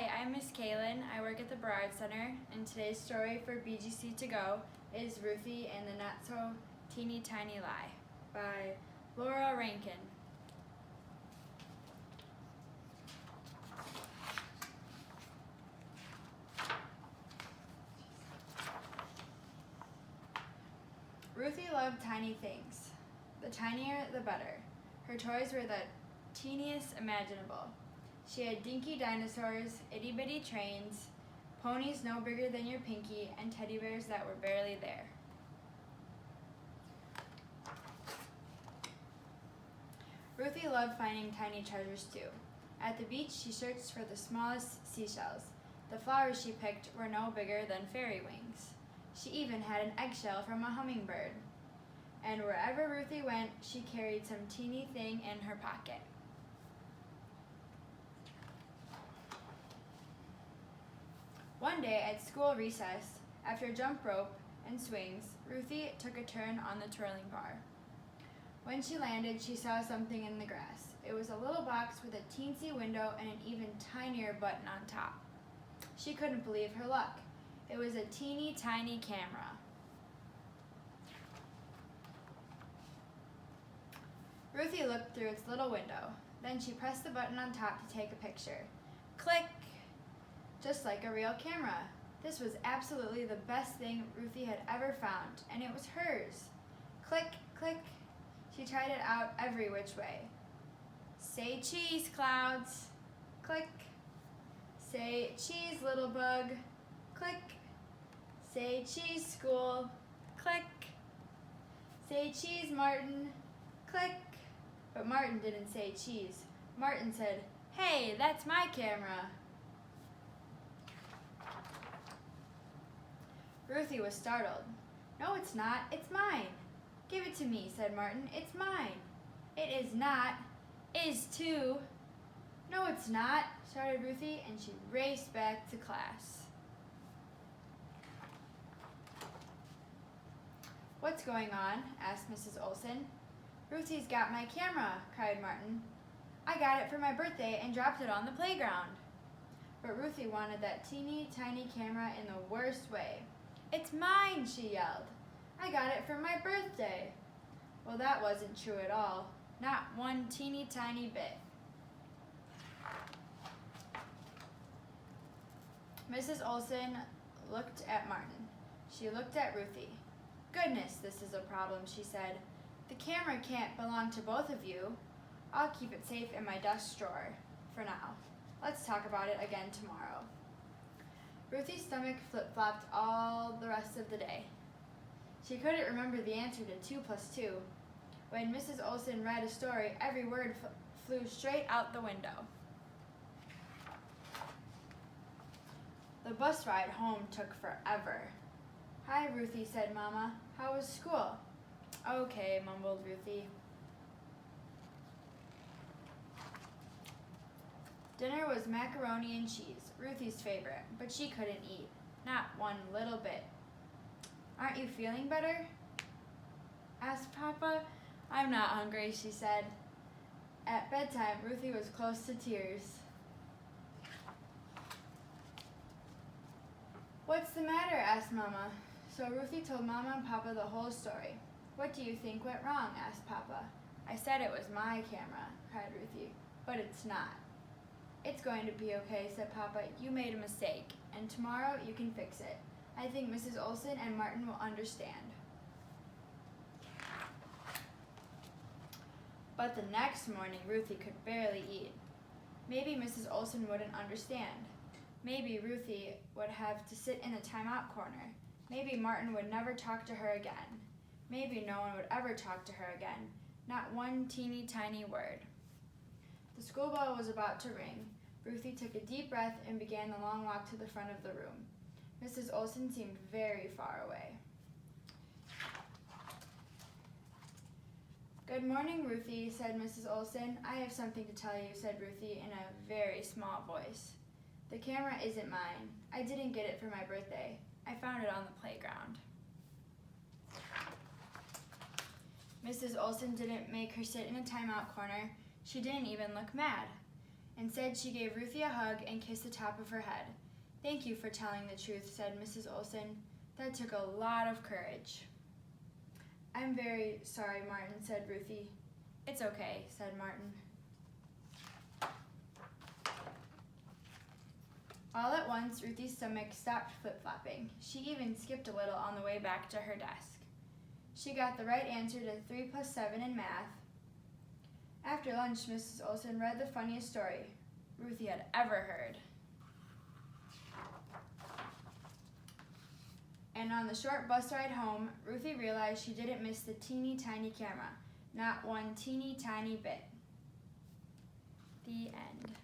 Hi, I'm Miss Kaylin. I work at the Barard Center, and today's story for BGC To Go is Ruthie and the Not So Teeny Tiny Lie by Laura Rankin. Ruthie loved tiny things. The tinier, the better. Her toys were the teeniest imaginable. She had dinky dinosaurs, itty-bitty trains, ponies no bigger than your pinky, and teddy bears that were barely there. Ruthie loved finding tiny treasures too. At the beach, she searched for the smallest seashells. The flowers she picked were no bigger than fairy wings. She even had an eggshell from a hummingbird. And wherever Ruthie went, she carried some teeny thing in her pocket. One day at school recess, after jump rope and swings, Ruthie took a turn on the twirling bar. When she landed, she saw something in the grass. It was a little box with a teensy window and an even tinier button on top. She couldn't believe her luck. It was a teeny tiny camera. Ruthie looked through its little window. Then she pressed the button on top to take a picture. Click! Just like a real camera. This was absolutely the best thing Ruthie had ever found, and it was hers. Click, click. She tried it out every which way. Say cheese, clouds. Click. Say cheese, little bug. Click. Say cheese, school. Click. Say cheese, Martin. Click. But Martin didn't say cheese. Martin said, "Hey, that's my camera." Ruthie was startled. "No, it's not. It's mine." "Give it to me," said Martin. "It's mine." "It is not. Is too." "No, it's not," shouted Ruthie, and she raced back to class. "What's going on?" asked Mrs. Olson. "Ruthie's got my camera," cried Martin. "I got it for my birthday and dropped it on the playground." But Ruthie wanted that teeny tiny camera in the worst way. "It's mine," she yelled. "I got it for my birthday." Well, that wasn't true at all. Not one teeny tiny bit. Mrs. Olson looked at Martin. She looked at Ruthie. "Goodness, this is a problem," she said. "The camera can't belong to both of you. I'll keep it safe in my desk drawer for now. Let's talk about it again tomorrow." Ruthie's stomach flip-flopped all the rest of the day. She couldn't remember the answer to 2 + 2. When Mrs. Olson read a story, every word flew straight out the window. The bus ride home took forever. "Hi, Ruthie," said Mama. "How was school?" "Okay," mumbled Ruthie. Dinner was macaroni and cheese, Ruthie's favorite, but she couldn't eat. Not one little bit. "Aren't you feeling better?" asked Papa. "I'm not hungry," she said. At bedtime, Ruthie was close to tears. "What's the matter?" asked Mama. So Ruthie told Mama and Papa the whole story. "What do you think went wrong?" asked Papa. "I said it was my camera," cried Ruthie. "But it's not." "It's going to be okay," said Papa. "You made a mistake, and tomorrow you can fix it. I think Mrs. Olson and Martin will understand." But the next morning, Ruthie could barely eat. Maybe Mrs. Olson wouldn't understand. Maybe Ruthie would have to sit in the timeout corner. Maybe Martin would never talk to her again. Maybe no one would ever talk to her again. Not one teeny tiny word. The school bell was about to ring. Ruthie took a deep breath and began the long walk to the front of the room. Mrs. Olson seemed very far away. "Good morning, Ruthie," said Mrs. Olson. "I have something to tell you," said Ruthie in a very small voice. "The camera isn't mine. I didn't get it for my birthday. I found it on the playground." Mrs. Olson didn't make her sit in a timeout corner. She didn't even look mad. Instead, she gave Ruthie a hug and kissed the top of her head. "Thank you for telling the truth," said Mrs. Olson. "That took a lot of courage." "I'm very sorry, Martin," said Ruthie. "It's okay," said Martin. All at once, Ruthie's stomach stopped flip-flopping. She even skipped a little on the way back to her desk. She got the right answer to 3 plus 7 in math. After lunch, Mrs. Olson read the funniest story Ruthie had ever heard. And on the short bus ride home, Ruthie realized she didn't miss the teeny tiny camera. Not one teeny tiny bit. The end.